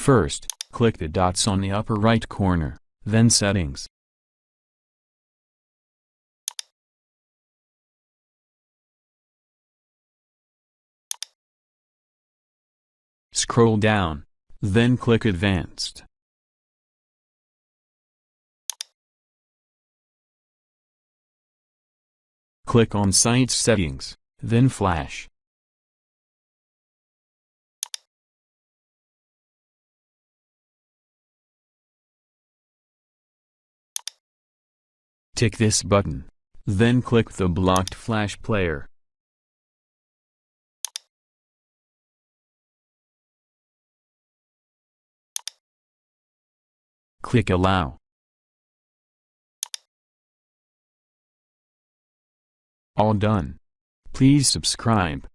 First, click the dots on the upper right corner, then Settings. Scroll down, then click Advanced. Click on Site Settings, then Flash. Tick this button, then click the blocked Flash player. Click Allow. All done. Please subscribe.